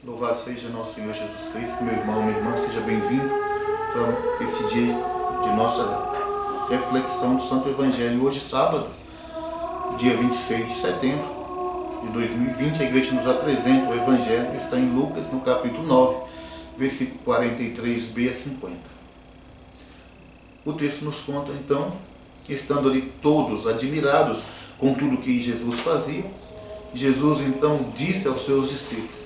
Louvado seja nosso Senhor Jesus Cristo. Meu irmão, minha irmã, seja bem-vindo para esse dia de nossa reflexão do Santo Evangelho. Hoje, sábado, dia 26 de setembro de 2020, a igreja nos apresenta o Evangelho que está em Lucas, no capítulo 9, versículo 43b a 50. O texto nos conta, então, estando ali todos admirados com tudo que Jesus fazia, Jesus então disse aos seus discípulos: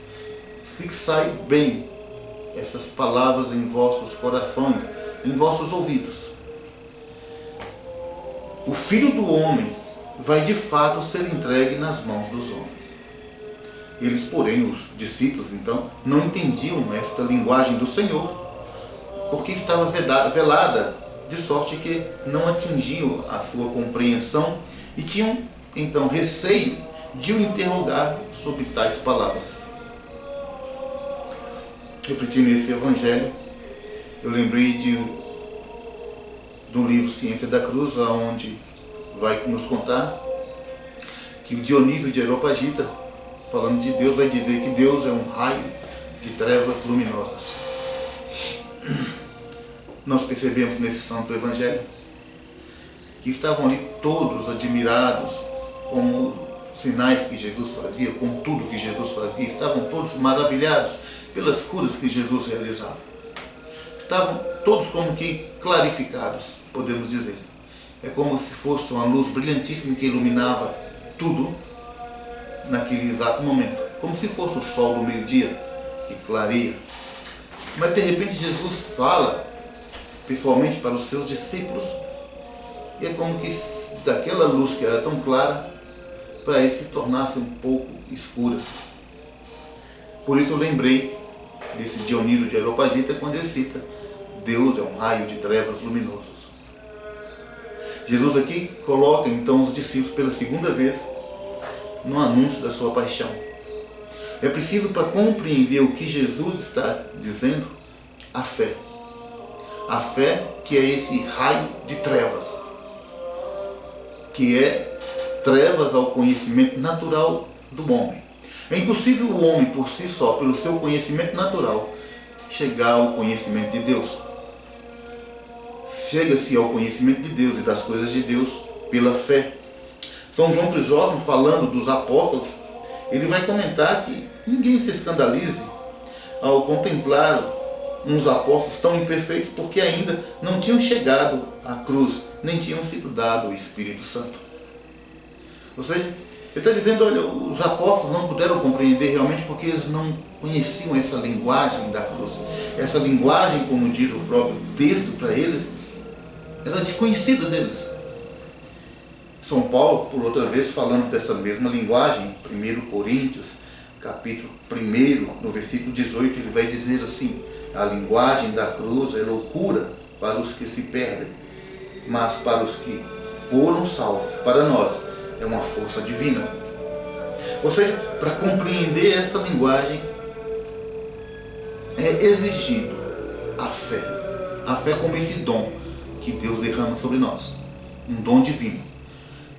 fixai bem essas palavras em vossos corações, em vossos ouvidos. O Filho do Homem vai de fato ser entregue nas mãos dos homens. Eles, porém, os discípulos, então, não entendiam esta linguagem do Senhor, porque estava velada, de sorte que não atingiam a sua compreensão e tinham, então, receio de o interrogar sobre tais palavras. Refletindo nesse Evangelho, eu lembrei do livro Ciência da Cruz, onde vai nos contar que o Dionísio de Areopagita, falando de Deus, vai dizer que Deus é um raio de trevas luminosas. Nós percebemos nesse Santo Evangelho que estavam ali todos admirados com os sinais que Jesus fazia, com tudo que Jesus fazia, estavam todos maravilhados pelas curas que Jesus realizava. Estavam todos como que clarificados, podemos dizer. É como se fosse uma luz brilhantíssima que iluminava tudo naquele exato momento. Como se fosse o sol do meio-dia que clareia. Mas de repente Jesus fala pessoalmente para os seus discípulos e é como que daquela luz que era tão clara, para eles se tornasse um pouco escuras. Por isso eu lembrei desse Dionísio de Areopagita quando ele cita: Deus é um raio de trevas luminosos. Jesus aqui coloca então os discípulos pela segunda vez no anúncio da sua paixão. É preciso, para compreender o que Jesus está dizendo, a fé. A fé que é esse raio de trevas, que é trevas ao conhecimento natural do homem. É impossível o homem, por si só, pelo seu conhecimento natural, chegar ao conhecimento de Deus. Chega-se ao conhecimento de Deus e das coisas de Deus pela fé. São João Crisóstomo, falando dos apóstolos, ele vai comentar que ninguém se escandalize ao contemplar uns apóstolos tão imperfeitos, porque ainda não tinham chegado à cruz, nem tinham sido dado o Espírito Santo. Ou seja, ele está dizendo, olha, os apóstolos não puderam compreender realmente porque eles não conheciam essa linguagem da cruz. Essa linguagem, como diz o próprio texto para eles, era desconhecida deles. São Paulo, por outra vez, falando dessa mesma linguagem, 1 Coríntios, capítulo 1, no versículo 18, ele vai dizer assim: a linguagem da cruz é loucura para os que se perdem, mas para os que foram salvos, para nós, é uma força divina. Ou seja, para compreender essa linguagem é exigido a fé. A fé como esse dom que Deus derrama sobre nós, um dom divino.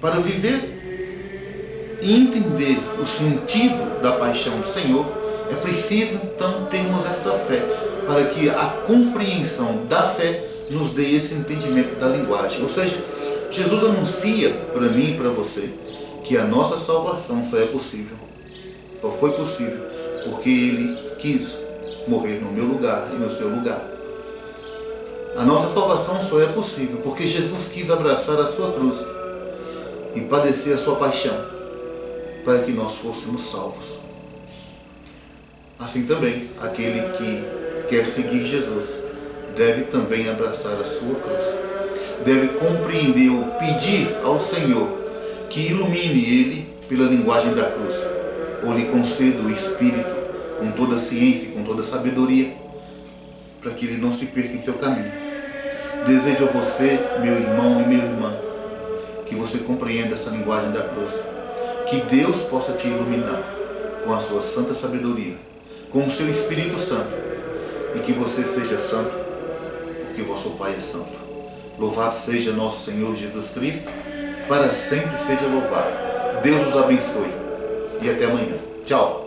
Para viver e entender o sentido da paixão do Senhor, é preciso então termos essa fé, para que a compreensão da fé nos dê esse entendimento da linguagem. Ou seja, Jesus anuncia para mim e para você que a nossa salvação só é possível, só foi possível porque Ele quis morrer no meu lugar e no seu lugar. A nossa salvação só é possível porque Jesus quis abraçar a sua cruz e padecer a sua paixão para que nós fôssemos salvos. Assim também, aquele que quer seguir Jesus deve também abraçar a sua cruz. Deve compreender ou pedir ao Senhor que ilumine ele pela linguagem da cruz, ou lhe conceda o Espírito com toda a ciência e com toda a sabedoria, para que ele não se perca em seu caminho. Desejo a você, meu irmão e minha irmã, que você compreenda essa linguagem da cruz, que Deus possa te iluminar com a sua santa sabedoria, com o seu Espírito Santo, e que você seja santo, porque vosso Pai é santo. Louvado seja nosso Senhor Jesus Cristo, para sempre seja louvado. Deus os abençoe e até amanhã. Tchau.